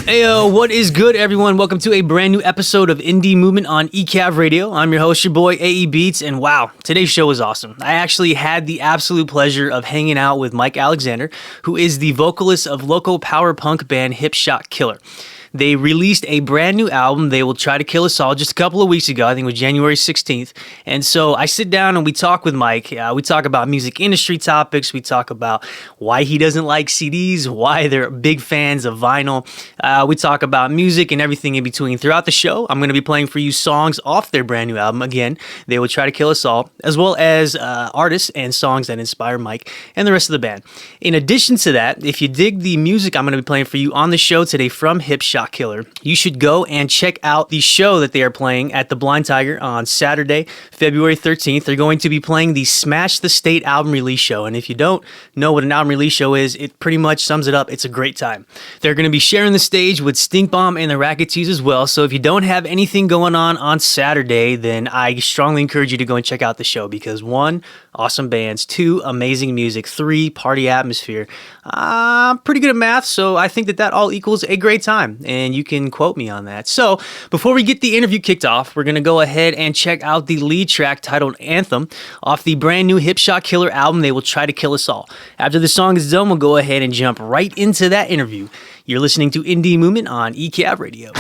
Heyo, what is good, everyone? Welcome to a brand new episode of Indie Movement on eCAV Radio. I'm your host, your boy, AEBeats, and wow, today's show was awesome. I actually had the absolute pleasure of hanging out with Mike Alexander, who is the vocalist of local power punk band Hipshot Killer. They released a brand new album, They Will Try to Kill Us All, just a couple of weeks ago. I think it was January 16th. And so I sit down and we talk with Mike. We talk about music industry topics. We talk about why he doesn't like CDs, why they're big fans of vinyl. We talk about music and everything in between. Throughout the show, I'm going to be playing for you songs off their brand new album. Again, They Will Try to Kill Us All, as well as artists and songs that inspire Mike and the rest of the band. In addition to that, if you dig the music I'm going to be playing for you on the show today from Hipshot Killer, you should go and check out the show that they are playing at the Blind Tiger on Saturday, February 13th. They're going to be playing the Smash the State album release show. And if you don't know what an album release show is, it pretty much sums it up. It's a great time. They're going to be sharing the stage with Stink Bomb and the Racketees as well. So if you don't have anything going on Saturday, then I strongly encourage you to go and check out the show because 1, awesome bands, 2, amazing music, 3, party atmosphere. I'm pretty good at math, so I think that all equals a great time. And you can quote me on that. So before we get the interview kicked off, we're going to go ahead and check out the lead track titled Anthem off the brand new Hipshot Killer album, They Will Try to Kill Us All. After the song is done, we'll go ahead and jump right into that interview. You're listening to Indie Movement on eCAV Radio.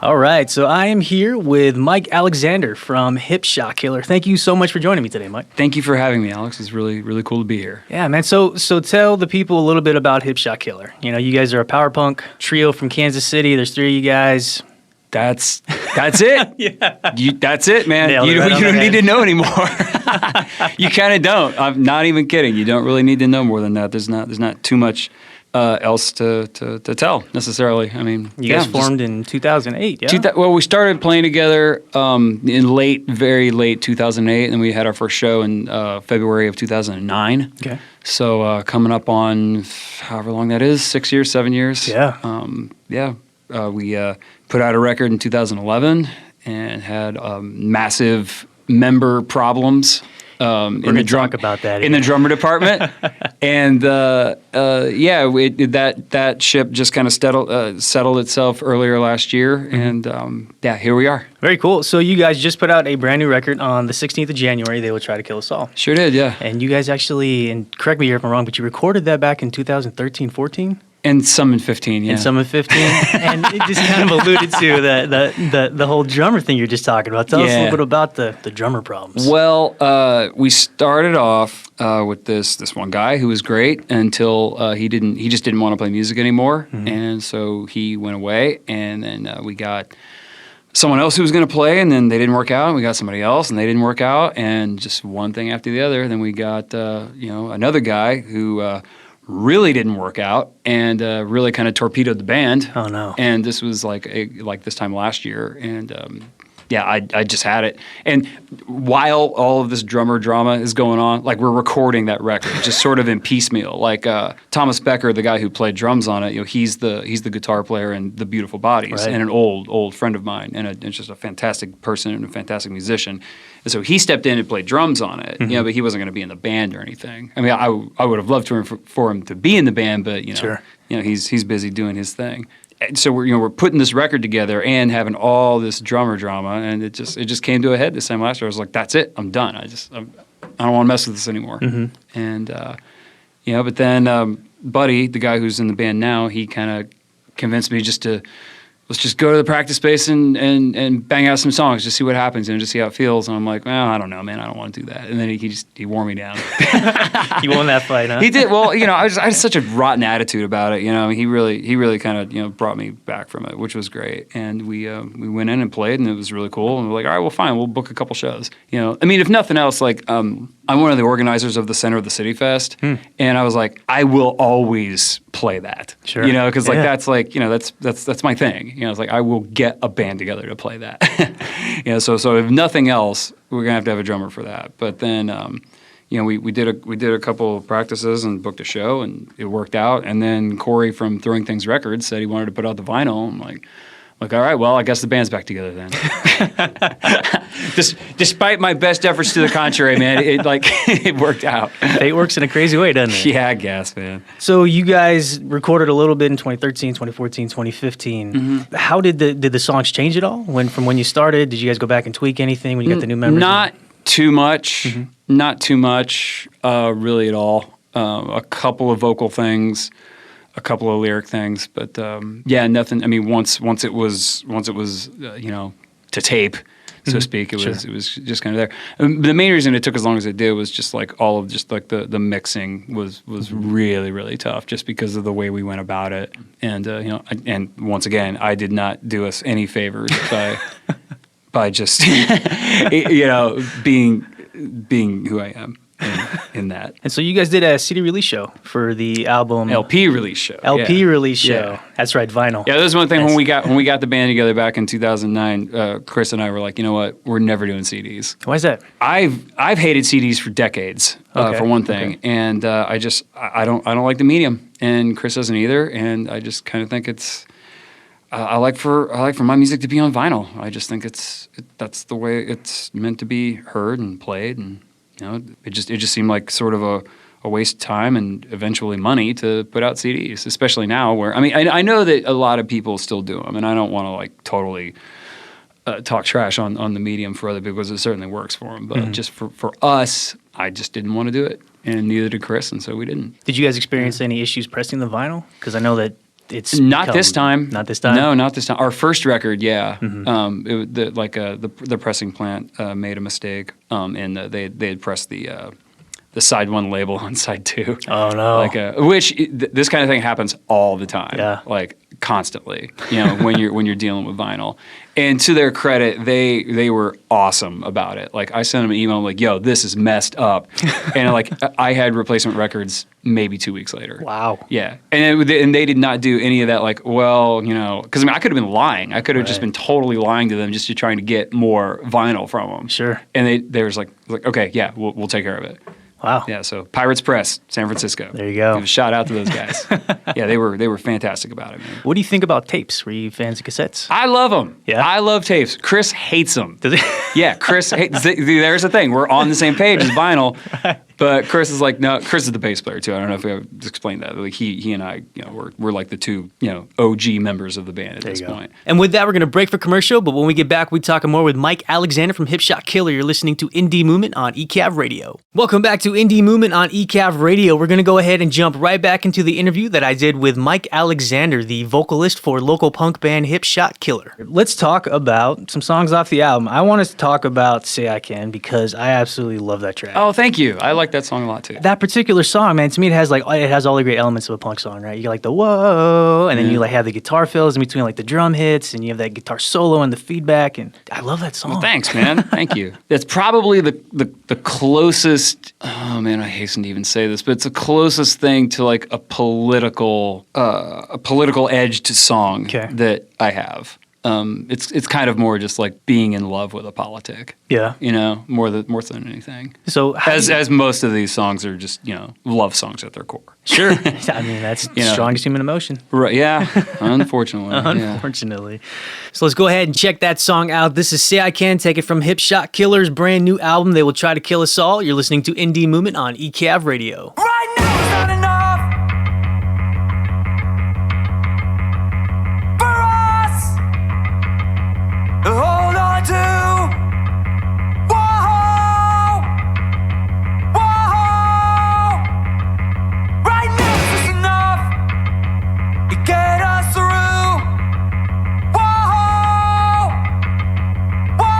All right, so I am here with Mike Alexander from Hipshot Killer. Thank you so much for joining me today, Mike. Thank you for having me, Alex. It's really, really cool to be here. Yeah, man. So tell the people a little bit about Hipshot Killer. You know, you guys are a power punk trio from Kansas City. There's 3 of you guys. That's it. Yeah. That's it, man. Nailed You it right on don't the need head. to know anymore. You kind of don't. I'm not even kidding. You don't really need to know more than that. There's not too much else to tell necessarily. I mean, you guys formed in 2008, yeah? Well, we started playing together in very late 2008, and then we had our first show in February of 2009. Okay. So coming up on however long that is, 6 years, 7 years. Yeah. We put out a record in 2011 and had massive member problems. We're going to talk about that in the drummer department, and that ship just kind of settled itself earlier last year, and here we are. Very cool. So you guys just put out a brand new record on the 16th of January. They Will Try to Kill Us All. Sure did, yeah. And you guys actually, and correct me if I'm wrong, but you recorded that back in 2013, 14. And some in 15, yeah. And some in 15. And it just kind of alluded to the whole drummer thing you're just talking about. Tell us a little bit about the drummer problems. Well, we started off with this one guy who was great until he just didn't want to play music anymore. Mm-hmm. And so he went away, and then we got someone else who was going to play, and then they didn't work out, and we got somebody else, and they didn't work out, and just one thing after the other. Then we got another guy who really didn't work out, and really kind of torpedoed the band. Oh no! And this was like this time last year, and I just had it. And while all of this drummer drama is going on, like we're recording that record, just sort of in piecemeal. Like Thomas Becker, the guy who played drums on it, he's the guitar player in The Beautiful Bodies, right. And an old friend of mine, and just a fantastic person and a fantastic musician. And so he stepped in and played drums on it, mm-hmm. But he wasn't going to be in the band or anything. I mean, I would have loved for him to be in the band, but sure. He's busy doing his thing. And so we're putting this record together and having all this drummer drama, and it just came to a head this time last year. I was like, that's it, I'm done. I don't want to mess with this anymore. Mm-hmm. And but then Buddy, the guy who's in the band now, he kind of convinced me let's just go to the practice space and bang out some songs, just see what happens and just see how it feels. And I'm like, well, I don't know, man, I don't want to do that. And then he wore me down. He won that fight, huh? He did. Well, I had such a rotten attitude about it. He really kind of brought me back from it, which was great. And we went in and played, and it was really cool. And we're like, all right, well, fine, we'll book a couple shows. I mean, if nothing else, like I'm one of the organizers of the Center of the City Fest, and I was like, I will always play that. Sure. Because that's that's my thing. It's like I will get a band together to play that. So if nothing else, we're gonna have to have a drummer for that. But then we did a couple of practices and booked a show, and it worked out. And then Corey from Throwing Things Records said he wanted to put out the vinyl. I'm like, all right, well, I guess the band's back together then. Despite my best efforts to the contrary, man, it worked out. Fate works in a crazy way, doesn't it? Yeah, I guess, man. So you guys recorded a little bit in 2013, 2014, 2015. Mm-hmm. How did the songs change at all? From when you started, did you guys go back and tweak anything when you got the new members? Not too much. Mm-hmm. Not too much, really at all. A couple of vocal things. A couple of lyric things, but nothing. I mean, once it was to tape, so to speak, it was just kind of there. The main reason it took as long as it did was just like the mixing was really, really tough, just because of the way we went about it. And and once again, I did not do us any favors by just being who I am. In that. And so you guys did a CD release show for the album. LP release show. Release show. Yeah. That's right, vinyl. Yeah, that was one thing when we got the band together back in 2009. Chris and I were like, you know what? We're never doing CDs. Why is that? I've hated CDs for decades, for one thing, and I don't like the medium, and Chris doesn't either, and I just kind of think it's. I like for my music to be on vinyl. I just think that's the way it's meant to be heard and played, and. It just seemed like sort of a waste of time and eventually money to put out CDs, especially now where, I mean, I know that a lot of people still do them, and I don't want to like totally talk trash on the medium for other people, because it certainly works for them. But just for us, I just didn't want to do it, and neither did Chris, and so we didn't. Did you guys experience any issues pressing the vinyl? Because I know that it's not this time. Not this time? No, not this time. Our first record, yeah. Mm-hmm. The pressing plant made a mistake, and they had pressed the side one label on side two. Oh no! This kind of thing happens all the time. Yeah. Like constantly, when you're dealing with vinyl. And to their credit, they were awesome about it. Like, I sent them an email, I'm like, yo, this is messed up. And like, I had replacement records maybe 2 weeks later. Wow. Yeah. And they did not do any of that, like, well, because I could have been lying. I could have just been totally lying to them just to trying to get more vinyl from them. Sure. And they was like, okay, yeah, we'll take care of it. Wow. Yeah, so Pirates Press, San Francisco. There you go. Give a shout out to those guys. Yeah, they were fantastic about it, man. What do you think about tapes? Were you fans of cassettes? I love them. Yeah? I love tapes. Chris hates them. Does he? Yeah, Chris hates. There's the thing. We're on the same page as vinyl. Right. But Chris is like, no, Chris is the bass player too. I don't know if we have explained that. Like he and I, we're like the two, OG members of the band at this point. And with that, we're going to break for commercial. But when we get back, we talk more with Mike Alexander from Hipshot Killer. You're listening to Indie Movement on eCAV Radio. Welcome back to Indie Movement on eCAV Radio. We're going to go ahead and jump right back into the interview that I did with Mike Alexander, the vocalist for local punk band Hipshot Killer. Let's talk about some songs off the album. I want to talk about Say I Can because I absolutely love that track. Oh, thank you. I like that song a lot too. That particular song, man, to me it has all the great elements of a punk song, right? You got like the whoa, and then you like have the guitar fills in between like the drum hits, and you have that guitar solo and the feedback, and I love that song. Well, thanks, man. Thank you. That's probably the closest. Oh man, I hasten to even say this, but it's the closest thing to like a political edged song that I have. It's kind of more just like being in love with a politic. Yeah. More than anything. So as most of these songs are just, love songs at their core. Sure. I mean, that's the strongest human emotion. Right. Yeah. Unfortunately. Unfortunately. Yeah. So let's go ahead and check that song out. This is Say I Can, take it from Hipshot Killer's brand new album, They Will Try to Kill Us All. You're listening to Indie Movement on eCAV Radio. Right now is not enough. Hold on to. Whoa, whoa. Right now is just enough to get us through. Whoa, whoa.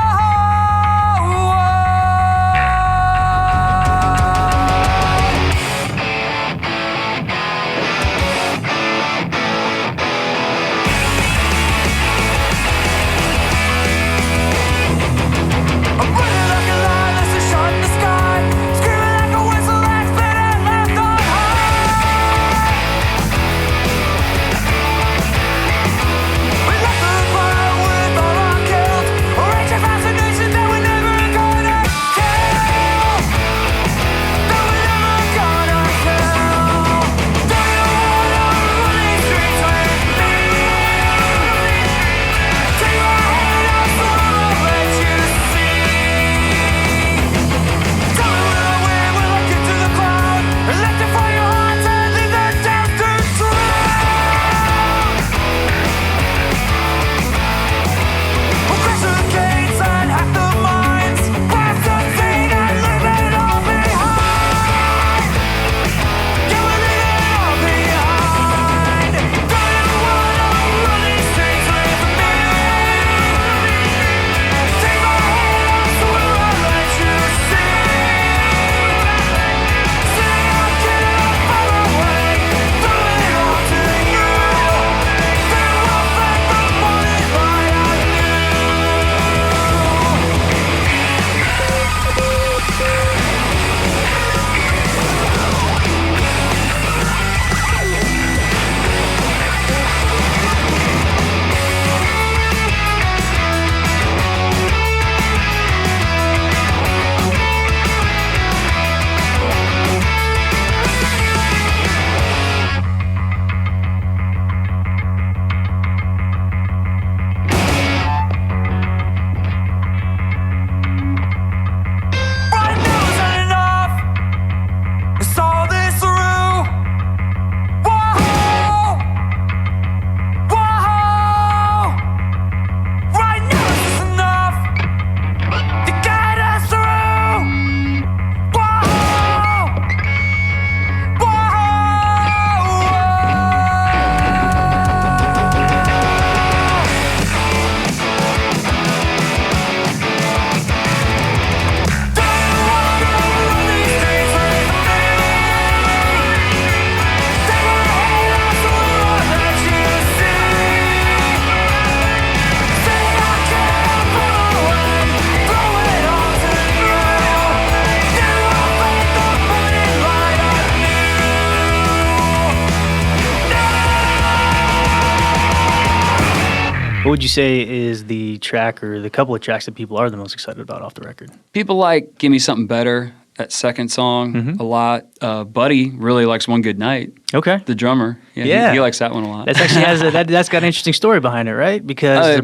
What would you say is the track or the couple of tracks that people are the most excited about off the record? People like Give Me Something Better, that second song, a lot. Buddy really likes One Good Night. Okay. The drummer. Yeah. He likes that one a lot. That actually has that's got an interesting story behind it, right? Because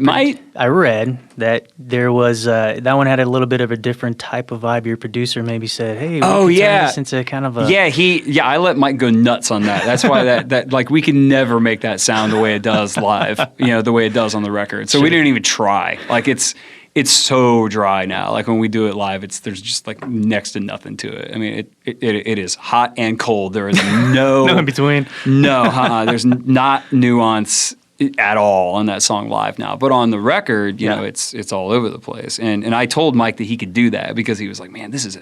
I read that there was that one had a little bit of a different type of vibe. Your producer maybe said, "Hey, we could turn this into kind of a..." I let Mike go nuts on that. That's why that like we can never make that sound the way it does live, the way it does on the record. So we didn't even try. Like it's so dry now. Like when we do it live, there's just like next to nothing to it. I mean, it is hot and cold. There is no in between. No, there's not nuance at all on that song live now. But on the record, you know, it's all over the place. And I told Mike that he could do that because he was like, "Man, this is a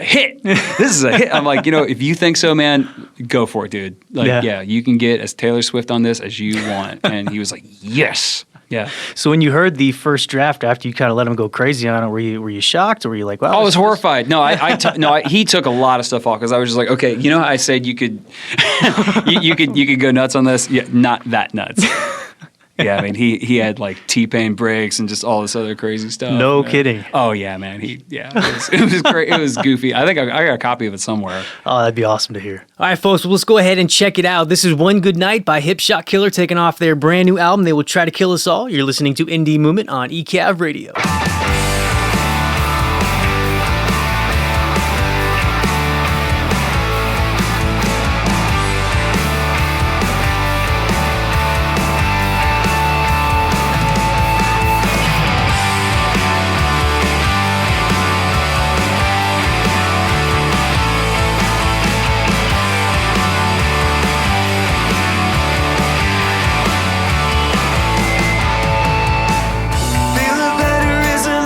hit. This is a hit." I'm like, if you think so, man, go for it, dude. Like, you can get as Taylor Swift on this as you want. And he was like, "Yes." Yeah. So when you heard the first draft after you kind of let him go crazy on it, were you shocked or were you like, wow? I was horrified. No, he took a lot of stuff off because I was just like, okay, you know how I said you could you could go nuts on this? Yeah, not that nuts. Yeah, I mean he had like T-Pain breaks and just all this other crazy stuff. No kidding. Oh yeah, man. It was great. It was goofy. I think I got a copy of it somewhere. Oh, that'd be awesome to hear. All right, folks, well, let's go ahead and check it out. This is One Good Night by Hipshot Killer, taking off their brand new album, They Will Try to Kill Us All. You're listening to Indie Movement on eCAV Radio. Feeling better isn't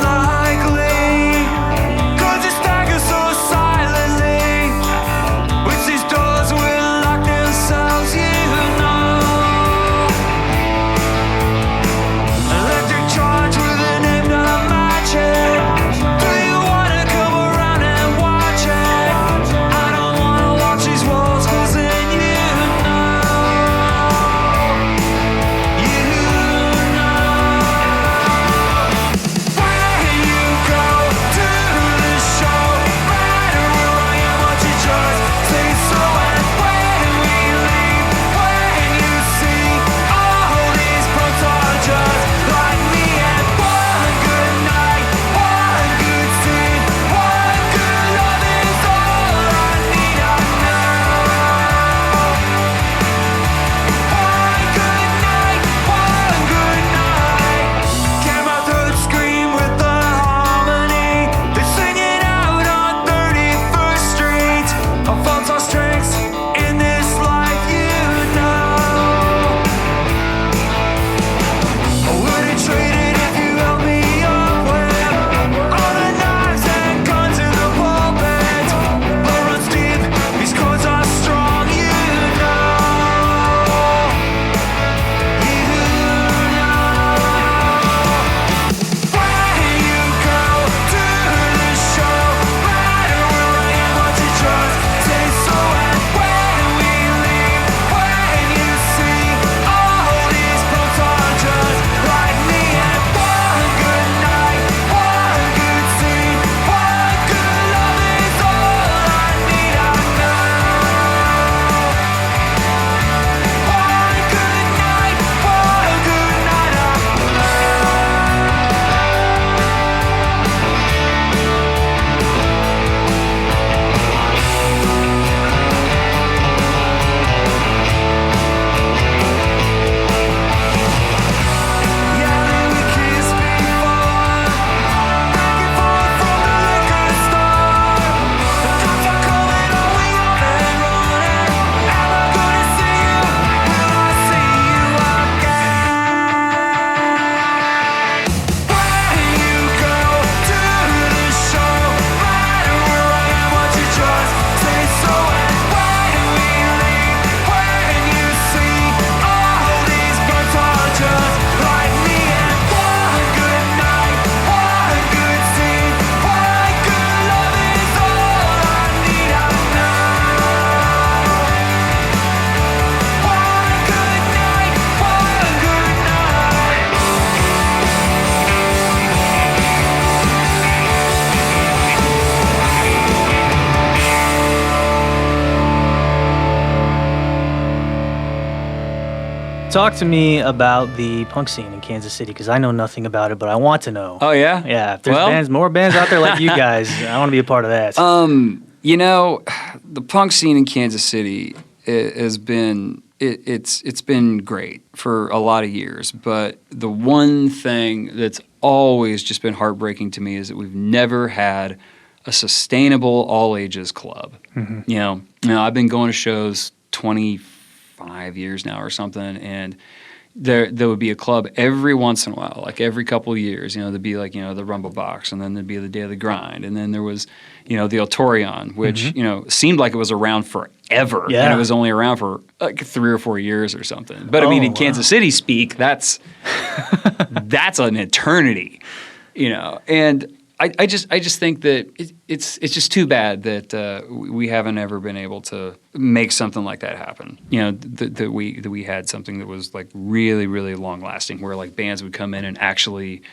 talk to me about the punk scene in Kansas City, because I know nothing about it, but I want to know. Oh, yeah? Yeah, if there's more bands out there like you guys, I want to be a part of that. You know, the punk scene in Kansas City has been, it's been great for a lot of years, but the one thing that's always just been heartbreaking to me is that we've never had a sustainable all-ages club. Mm-hmm. You know, I've been going to shows 25 years now or something, and there would be a club every once in a while, like every couple of years. You know, there'd be like, you know, the Rumble Box, and then there'd be the Day of the Grind, and then there was, you know, the Autorion, which, you know, seemed like it was around forever, and it was only around for like 3 or 4 years or something. But I mean, in Kansas City speak, that's an eternity, you know. And I just think that it's just too bad that we haven't ever been able to make something like that happen. You know, that we had something that was like really, really long lasting, where like bands would come in and actually,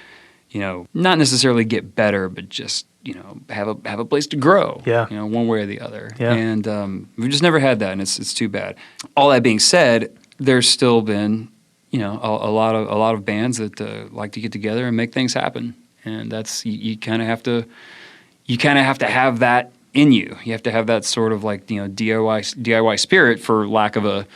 you know, not necessarily get better, but just, you know, have a place to grow. Yeah. You know, one way or the other. Yeah. And we've just never had that, and it's too bad. All that being said, there's still been, you know, a lot of bands that like to get together and make things happen. And that's you kind of have to have that in you. You have to have that sort of like, you know, DIY spirit, for lack of a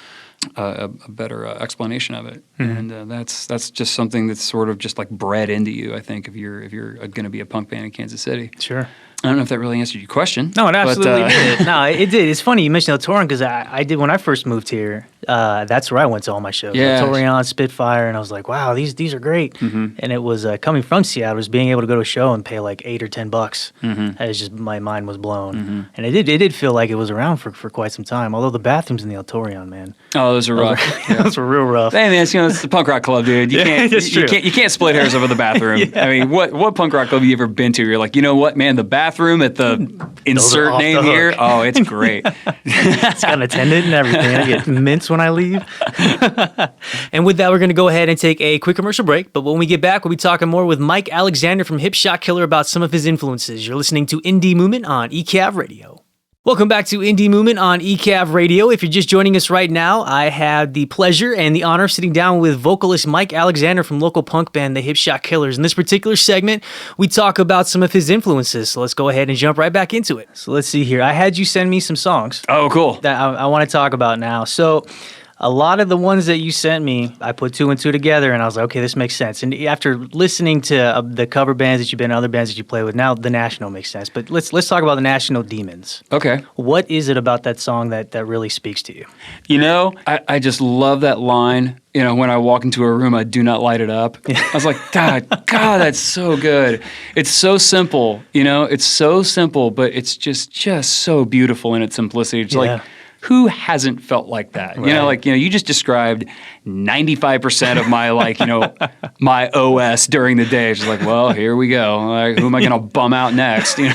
better explanation of it. Mm-hmm. And that's just something that's sort of just like bred into you, I think, if you're going to be a punk band in Kansas City. Sure. I don't know if that really answered your question. No, it absolutely did. No, it did. It's funny you mentioned El Toron, because I did when I first moved here. That's where I went to all my shows. Yeah. El Toron, Spitfire, and I was like, wow, these are great. Mm-hmm. And it was coming from Seattle, was being able to go to a show and pay like $8 or $10. Mm-hmm. It was just, my mind was blown. Mm-hmm. And it did feel like it was around for quite some time. Although the bathrooms in the El Toron, man. Oh, those are rough. Those were real rough. Hey man, it's the punk rock club, dude. You can't split hairs over the bathroom. Yeah. I mean, what punk rock club have you ever been to? You're like, you know what, man, the bathroom at the insert name here. Oh, it's great. It's got an attendant and everything. I get mints when I leave. And with that, we're going to go ahead and take a quick commercial break. But when we get back, we'll be talking more with Mike Alexander from Hipshot Killer about some of his influences. You're listening to Indie MOODment on eCAV Radio. Welcome back to Indie MOODment on eCAV Radio. If you're just joining us right now, I had the pleasure and the honor of sitting down with vocalist Mike Alexander from local punk band The Hipshot Killers. In this particular segment, we talk about some of his influences. So let's go ahead and jump right back into it. So let's see here. I had you send me some songs. Oh, cool. That I want to talk about now. So a lot of the ones that you sent me, I put 2 and 2 together, and I was like, okay, this makes sense. And after listening to the cover bands that you've been in, other bands that you play with, now the National makes sense. But let's talk about the National Demons. Okay. What is it about that song that really speaks to you? You know, I just love that line. You know, when I walk into a room, I do not light it up. I was like, God, that's so good. It's so simple, you know, it's so simple, but it's just so beautiful in its simplicity. It's like, who hasn't felt like that? Right. You know, like, you know, you just described 95% of my, like, you know, my OS during the day. It's just like, well, here we go. Like, who am I going to bum out next? You know,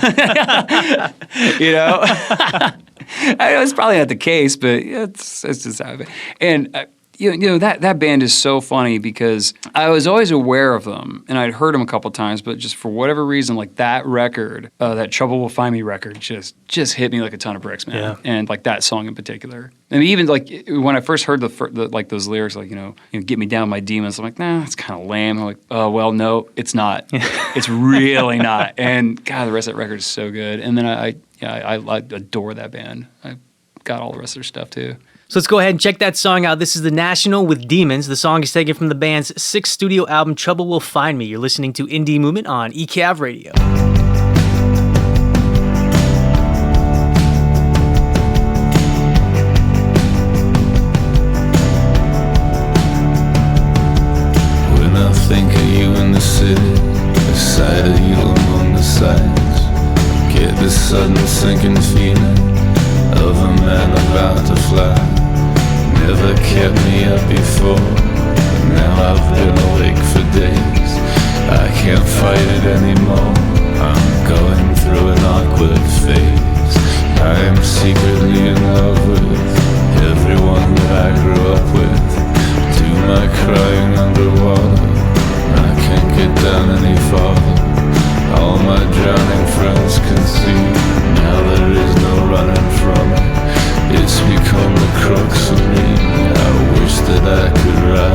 you know? I know it's probably not the case, but it's just how it. And you know that band is so funny, because I was always aware of them, and I'd heard them a couple times, but just for whatever reason, like that record, that Trouble Will Find Me record, just hit me like a ton of bricks, man. Yeah. And like that song in particular. I mean, even like when I first heard the like those lyrics, like, you know, get me down with my demons, I'm like, nah, it's kind of lame. I'm like, oh well, no, it's not. It's really not. And God, the rest of that record is so good. And then I adore that band. I got all the rest of their stuff too. So let's go ahead and check that song out. This is The National with Demons. The song is taken from the band's 6th studio album, Trouble Will Find Me. You're listening to Indie MOODment on eCAV Radio. When I think of you in the city, the sight of you among the sights, get this sudden sinking feeling of a man about to fly. Never kept me up before, but now I've been awake for days. I can't fight it anymore, I'm going through an awkward phase. I am secretly in love with everyone that I grew up with. Do my crying underwater, I can't get down any farther. All my drowning friends can see, now there is no running from it. It's become the crux of me. I wish that I could ride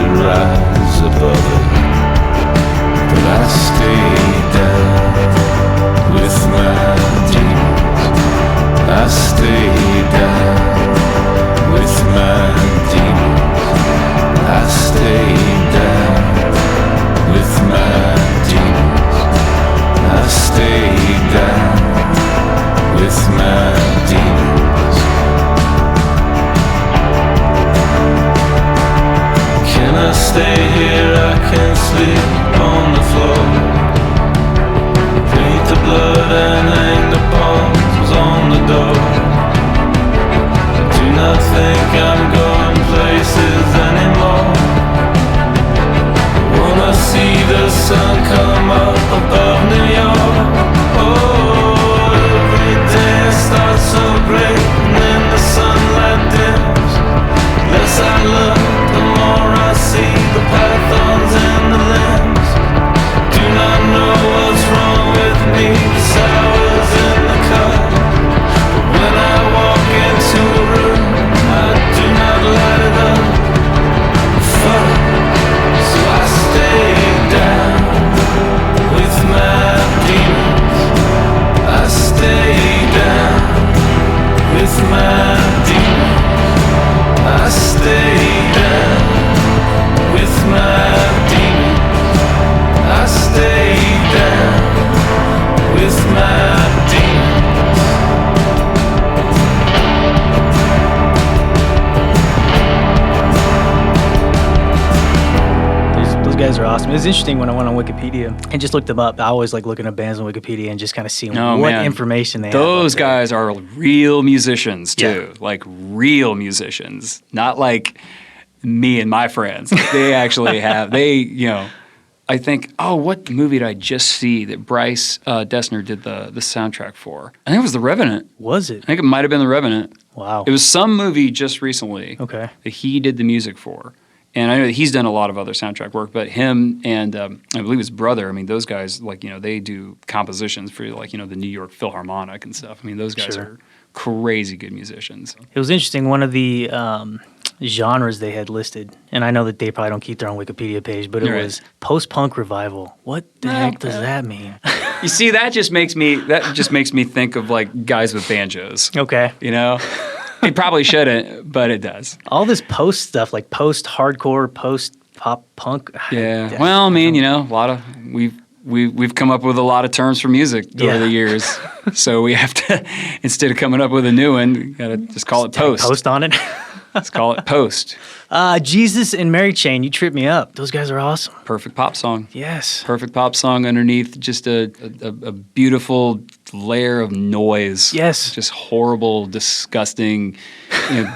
could rise above it, but I stayed down with my demons. I stayed down with my demons. I stayed down with my demons. I stayed down with my demons. Can I stay here? I can't sleep on the floor. Paint the blood and hang the palms on the door. I do not think I'm going places anymore. I wanna see the sun come up above New York. Oh, every day starts so great, and then the sunlight dims. Less I look, the more I see the pythons and the limbs. Do not know what's wrong with me, the sour's in the cup. But when I walk into a room, I do not light it up. Fuck, so I stay down with my demons. I stay down with my demons. I stay down with my demons. I stay down with my demons. Those guys are awesome. It was interesting when I went on Wikipedia and just looked them up. I always like looking up bands on Wikipedia and just kind of seeing what information they have. Those up there. guys are real musicians too, like real musicians, not like me and my friends. They actually have. I think, what movie did I just see that Bryce Dessner did the soundtrack for? I think it was The Revenant. Was it? I think it might have been The Revenant. Wow. It was some movie just recently that he did the music for. And I know that he's done a lot of other soundtrack work, but him and I believe his brother, I mean, those guys, they do compositions for, the New York Philharmonic and stuff. I mean, those guys are crazy good musicians. It was interesting. One of the genres they had listed, and I know that they probably don't keep their own Wikipedia page, but it was post-punk revival. What the heck does that mean? You see, that just makes me think of like guys with banjos. Okay. It probably shouldn't, but it does. All this post stuff, like post-hardcore, post-pop punk. Yeah. Well, I mean, a lot of we've come up with a lot of terms for music over the years, so we have to, instead of coming up with a new one, we gotta just call it post. Post on it. Let's call it post. Jesus and Mary Chain, you trip me up. Those guys are awesome. Perfect pop song. Yes. Perfect pop song underneath just a beautiful layer of noise. Yes. Just horrible, disgusting,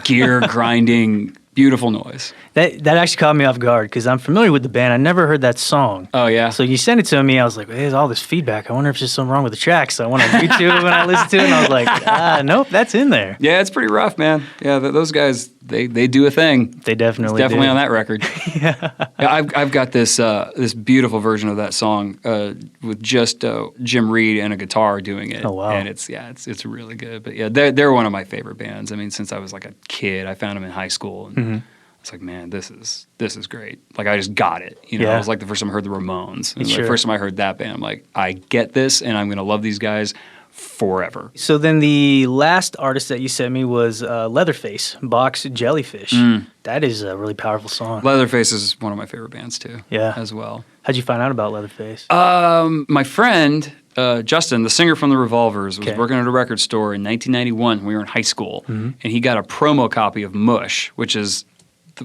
gear grinding, beautiful noise. That actually caught me off guard because I'm familiar with the band. I never heard that song. Oh, yeah? So you sent it to me. I was like, there's all this feedback. I wonder if there's something wrong with the track. So I went on YouTube and I listened to it and I was like, nope, that's in there. Yeah, it's pretty rough, man. Yeah, those guys, they do a thing. They definitely do. On that record. Yeah. I've got this beautiful version of that song with just Jim Reed and a guitar doing it. Oh, wow. And it's really good. But yeah, they're one of my favorite bands. I mean, since I was like a kid, I found them in high school. And it's like, man, this is great. Like, I just got it. It was like the first time I heard the Ramones. And the first time I heard that band, I'm like, I get this, and I'm going to love these guys forever. So then the last artist that you sent me was Leatherface Box Jellyfish. That is a really powerful song. Leatherface is one of my favorite bands, too. Yeah. As well. How'd you find out about Leatherface? My friend, Justin, the singer from the Revolvers, was working at a record store in 1991 when we were in high school. And he got a promo copy of Mush, which is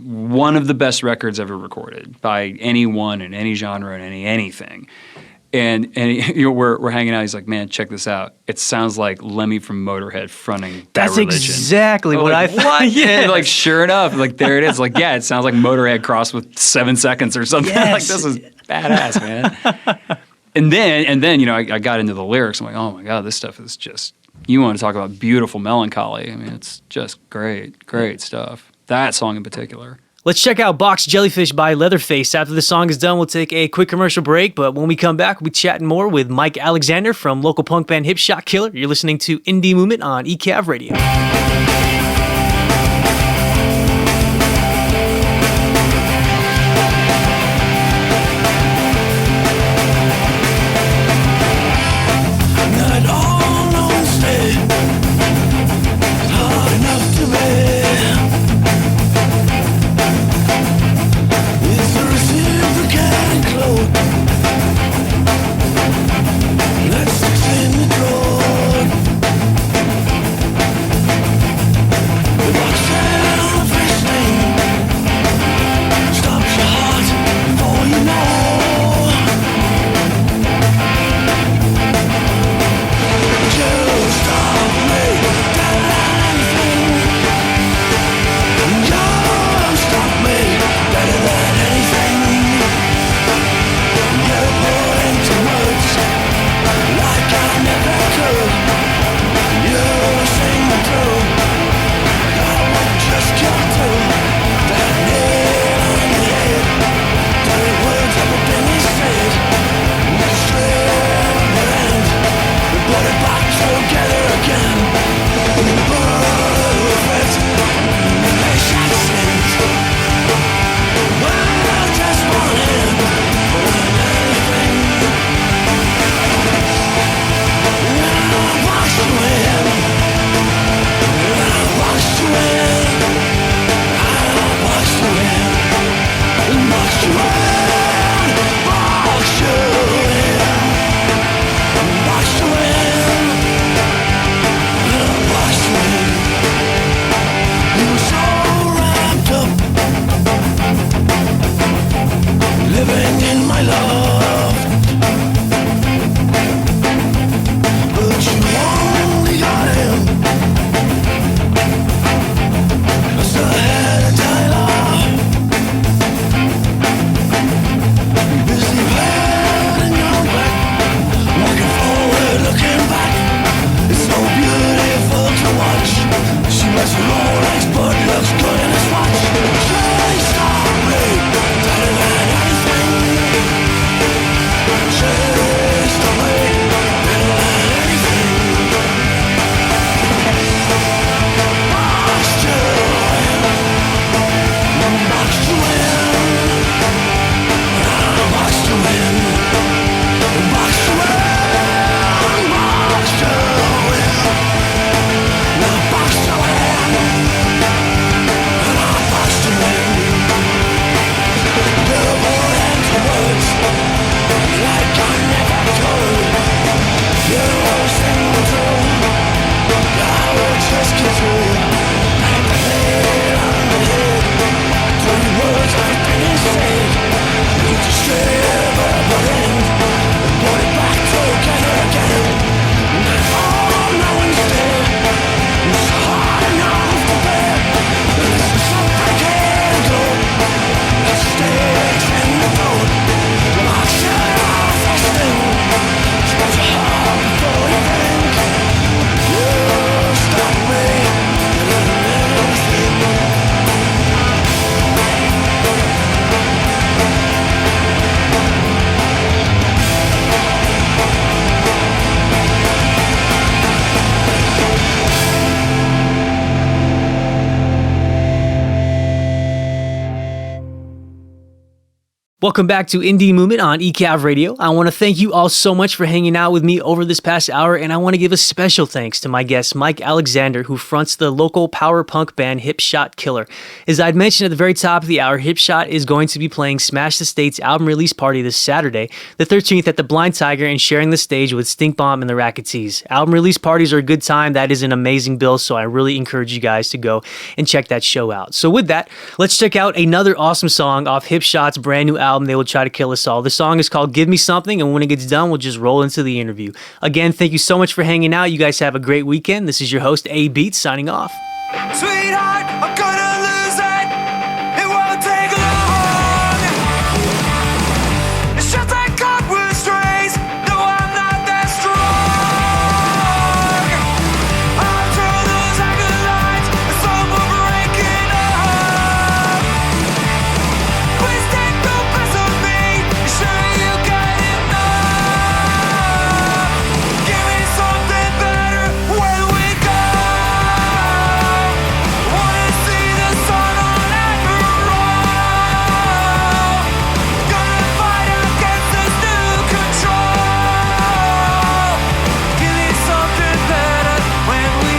one of the best records ever recorded by anyone in any genre and anything. And we're hanging out. He's like, man, check this out. It sounds like Lemmy from Motorhead fronting Bad Religion. That's exactly what I thought. Yeah. Like, sure enough, like, there it is. Like, yeah, it sounds like Motorhead crossed with 7 Seconds or something. Like, this is badass, man. And then I got into the lyrics. I'm like, oh my God, this stuff is just, you want to talk about beautiful melancholy. I mean, it's just great stuff. That song in particular. Let's check out Box Jellyfish by Leatherface. After the song is done, we'll take a quick commercial break, but when we come back, we'll be chatting more with Mike Alexander from local punk band Hipshot Killer. You're listening to Indie Movement on eCAV Radio. Welcome back to Indie Movement on eCAV Radio. I want to thank you all so much for hanging out with me over this past hour, and I want to give a special thanks to my guest, Mike Alexander, who fronts the local power punk band Hipshot Killer. As I'd mentioned at the very top of the hour, Hipshot is going to be playing Smash the State's album release party this Saturday, the 13th at the Blind Tiger, and sharing the stage with Stink Bomb and the Racketees. Album release parties are a good time. That is an amazing bill, so I really encourage you guys to go and check that show out. So with that, let's check out another awesome song off Hipshot's brand new album, They Will Try to Kill Us All. The song is called Give Me Something, and when it gets done, we'll just roll into the interview. Again, thank you so much for hanging out. You guys have a great weekend. This is your host, AEBeats, signing off. Sweetheart, I'm gonna lose it. It won't take long. It's just that caught with strays. No, I'm not that strong. After those acolytes, it's over breaking up. Please take the best of me. You sure you got enough? Give me something better when we go. Wanna see the sun on after all. Gonna fight against this new control. Give me something better when we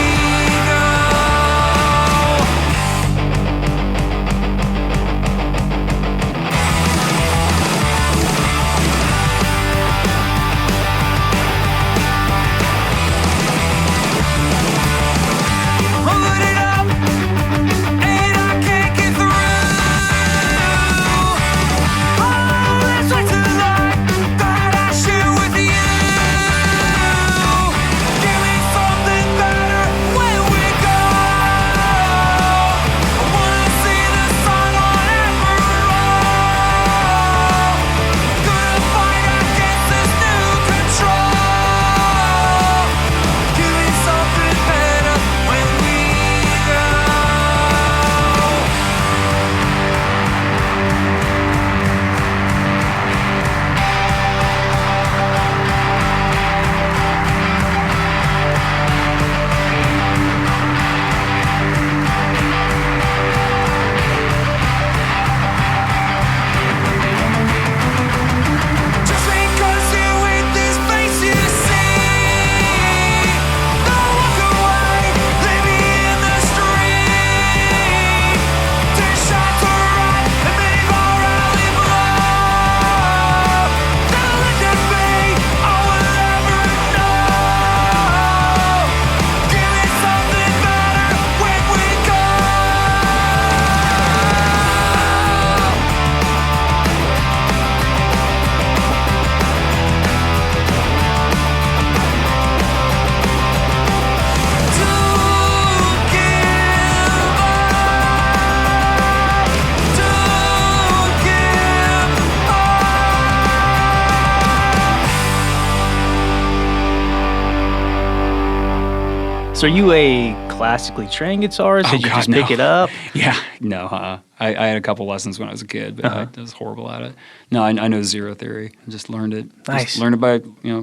go. Hold it up, and I can't get through. Oh, let's wait till the light that I share with you. Give me something better when we go. I wanna see the sun on after all. Gonna fight against this new control. Give me something better when we go. Just because you're with this face you see. Don't walk away, leave me in the street. 10 shots to right, and many more rally blow. Don't let that be all we'll ever know. Give me something better when we go. So are you a classically trained guitarist? Did you just pick it up? Yeah, no, I had a couple lessons when I was a kid, but I was horrible at it. No, I know zero theory. I just learned it. Nice. Just learned it by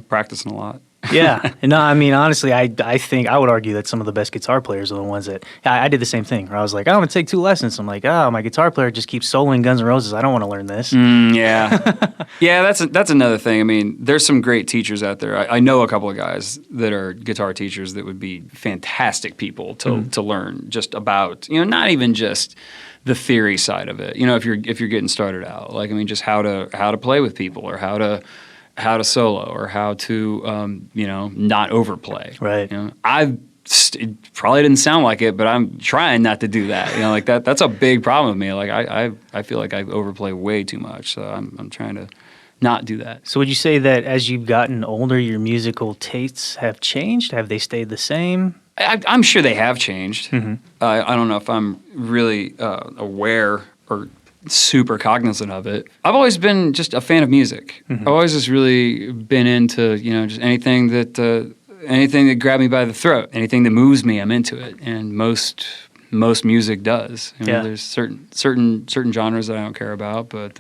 practicing a lot. Yeah. No, I mean, honestly, I think I would argue that some of the best guitar players are the ones that I did the same thing where I was like, oh, I'm going to take 2 lessons. I'm like, oh, my guitar player just keeps soloing Guns N' Roses. I don't want to learn this. Yeah. Yeah, that's another thing. I mean, there's some great teachers out there. I know a couple of guys that are guitar teachers that would be fantastic people to learn just about, not even just the theory side of it. If you're getting started out, like, I mean, just how to play with people or how to solo or how to not overplay. Right. It probably didn't sound like it, but I'm trying not to do that. Like that's a big problem with me. Like I feel like I overplay way too much, so I'm trying to not do that. So would you say that as you've gotten older, your musical tastes have changed? Have they stayed the same? I'm sure they have changed. Mm-hmm. I don't know if I'm really aware or super cognizant of it. I've always been just a fan of music. Mm-hmm. I've always just really been into just anything that grabbed me by the throat, anything that moves me, I'm into it. And most music does. There's certain genres that I don't care about, but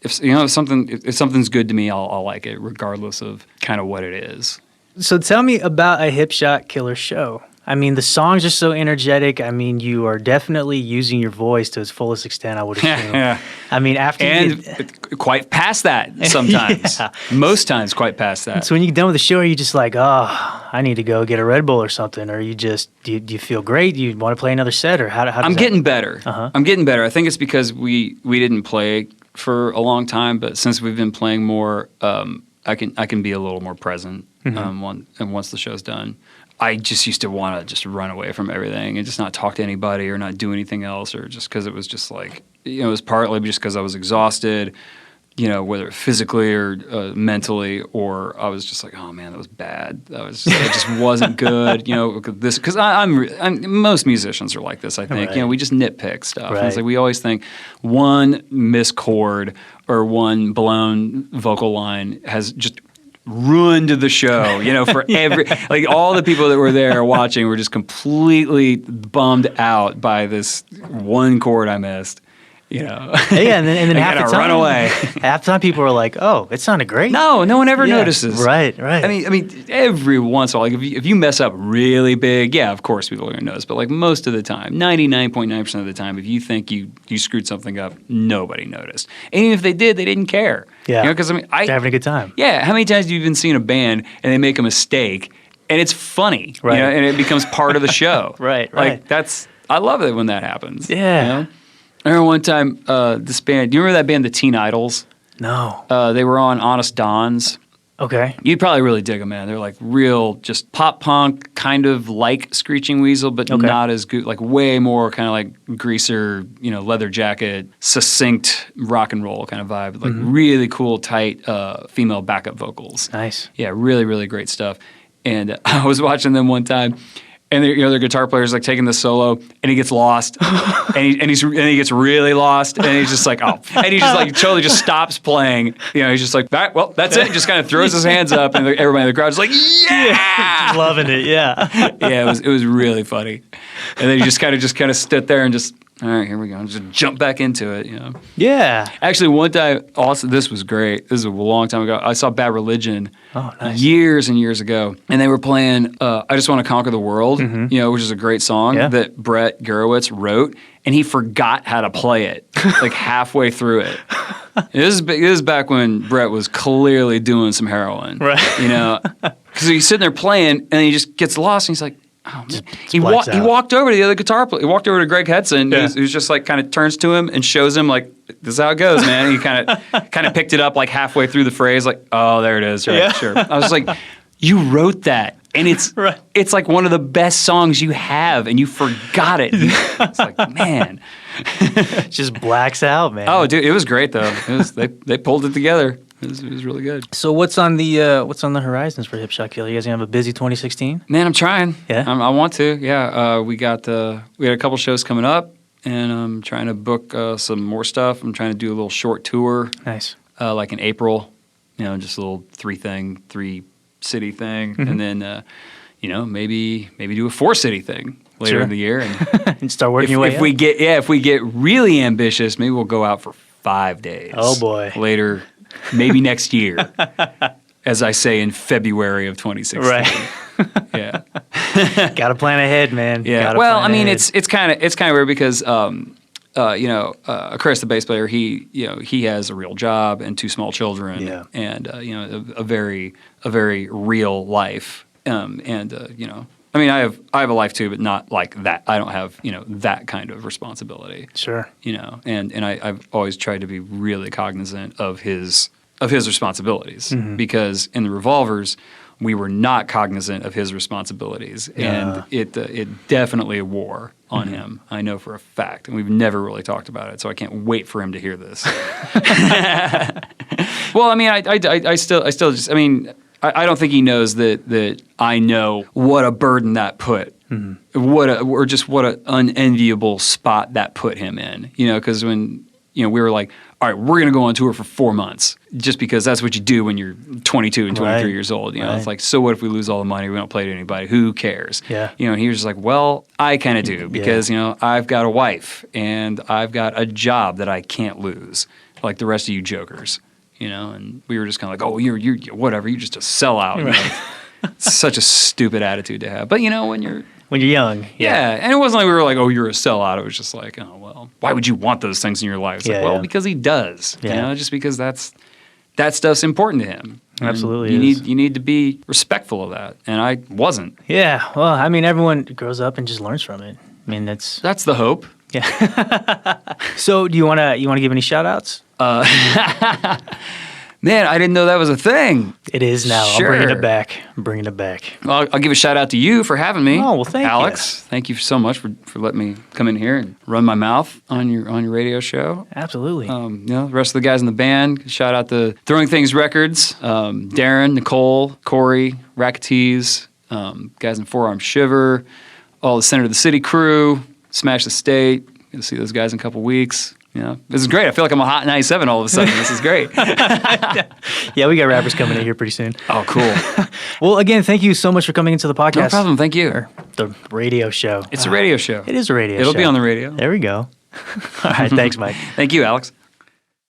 if something's good to me, I'll like it regardless of kind of what it is. So tell me about a Hipshot Killer show. I mean, the songs are so energetic. I mean, you are definitely using your voice to its fullest extent, I would assume. I mean, after quite past that sometimes. Yeah. Most times quite past that. So when you get done with the show, are you just like, oh, I need to go get a Red Bull or something? Or you just, do you feel great? Do you want to play another set? Or how does I'm that- getting better. Uh-huh. I'm getting better. I think it's because we didn't play for a long time, but since we've been playing more, I can be a little more present once the show's done. I just used to want to just run away from everything and just not talk to anybody or not do anything else, or just because it was just like, it was partly just because I was exhausted, whether physically or mentally, or I was just like, oh man, that was bad. It just wasn't good, because most musicians are like this, I think. Right. We just nitpick stuff. Right. And it's like we always think one missed chord or one blown vocal line has just ruined the show, for like all the people that were there watching were just completely bummed out by this one chord I missed. Yeah, and then I half the gotta time, run away. half the time people are like, "Oh, it sounded great." No one ever Yeah, notices. Right. I mean, every once in a while, like if you mess up really big, yeah, of course people are gonna notice. But like most of the time, 99.9% of the time, if you think you screwed something up, nobody noticed. And even if they did, they didn't care. Yeah, because they're having a good time. Yeah, how many times have you even seen a band and they make a mistake and it's funny, Right. and it becomes part of the show. Right. Like I love it when that happens. Yeah. I remember one time, this band, do you remember that band, the Teen Idols? No. They were on Honest Dons. Okay. You'd probably really dig them, man. They're like real, just pop punk, kind of like Screeching Weasel, but not as good, like way more kind of like Greaser, leather jacket, succinct rock and roll kind of vibe. Like really cool, tight female backup vocals. Nice. Yeah, really, really great stuff. And I was watching them one time. And their guitar player's like taking the solo, and he gets lost, and he gets really lost, and he's just like, oh, and he just like totally just stops playing. He's just like, all right, well, that's it. He just kind of throws his hands up, and everybody in the crowd's like, yeah, Loving it. Yeah. yeah, it was really funny. And then he just kind of stood there and just, all right, here we go, just jump back into it. Yeah. Actually, one time, also, this was great. This is a long time ago. I saw Bad Religion years and years ago, and they were playing I Just Want to Conquer the World, which is a great song that Brett Gurewitz wrote, and he forgot how to play it, like halfway through it. This is back when Brett was clearly doing some heroin, Right. Because he's sitting there playing, and he just gets lost, and he's like, oh, man. He blacks out. walked over to the other guitar player. He walked over to Greg Hudson, who's just like kind of turns to him and shows him like, this is how it goes, man. And he kind of picked it up like halfway through the phrase, like, oh, there it is. Right, sure. I was like, you wrote that, and it's it's like one of the best songs you have, and you forgot it. It's like, man. Just blacks out, man. Oh, dude, it was great though. They pulled it together. It was really good. So what's on the horizons for Hipshot Killer? You guys gonna have a busy 2016? Man, I'm trying. Yeah? I want to. Yeah, we had a couple shows coming up, and I'm trying to book some more stuff. I'm trying to do a little short tour. Nice. Like in April, just a little 3-city thing, and then maybe do a 4-city thing later in the year, and start working your way up. If we get really ambitious, maybe we'll go out for 5 days. Oh boy. Later. Maybe next year, as I say in February of 2016. Right. Yeah. Got to plan ahead, man. Yeah. Well, I mean, it's kind of weird because Chris, the bass player, he has a real job and 2 small children, and a very real life, I mean, I have a life too, but not like that. I don't have that kind of responsibility. Sure. And I've always tried to be really cognizant of his responsibilities, because in the Revolvers we were not cognizant of his responsibilities, and it definitely wore on him. I know for a fact, and we've never really talked about it, so I can't wait for him to hear this. Well, I mean, I still just, I mean, I don't think he knows that I know what a burden that put, what an unenviable spot that put him in. Because when we were like, all right, we're gonna go on tour for 4 months, just because that's what you do when you're 22 and 23 years old. It's like, so what if we lose all the money? We don't play to anybody. Who cares? Yeah. And he was just like, well, I kind of do, because I've got a wife and I've got a job that I can't lose, like the rest of you jokers. And we were just kind of like, oh, you're whatever, you're just a sellout. Right. It's such a stupid attitude to have. But when you're When you're young. Yeah. And it wasn't like we were like, oh, you're a sellout. It was just like, oh, well, why would you want those things in your life? It's like, well, because he does. Yeah. You know, just because that stuff's important to him. Absolutely. You need to be respectful of that. And I wasn't. Yeah. Well, I mean, everyone grows up and just learns from it. I mean, that's the hope. Yeah. So do you wanna give any shout outs? Man, I didn't know that was a thing. It is now. Sure. I'm bringing it back. Well, I'll give a shout out to you for having me. Oh, well, thank you. Alex, thank you so much for letting me come in here and run my mouth on your radio show. Absolutely. The rest of the guys in the band, shout out to Throwing Things Records, Darren, Nicole, Corey, Racketees, guys in Forearm Shiver, all the Center of the City crew, Smash the State. You'll see those guys in a couple weeks. You know, this is great. I feel like I'm a Hot 97 all of a sudden. This is great. Yeah, we got rappers coming in here pretty soon. Oh, cool. Well, again, thank you so much for coming into the podcast. No problem. Thank you. Or the radio show. It's a radio show. It is a radio show. It'll be on the radio. There we go. All right, thanks, Mike. Thank you, Alex.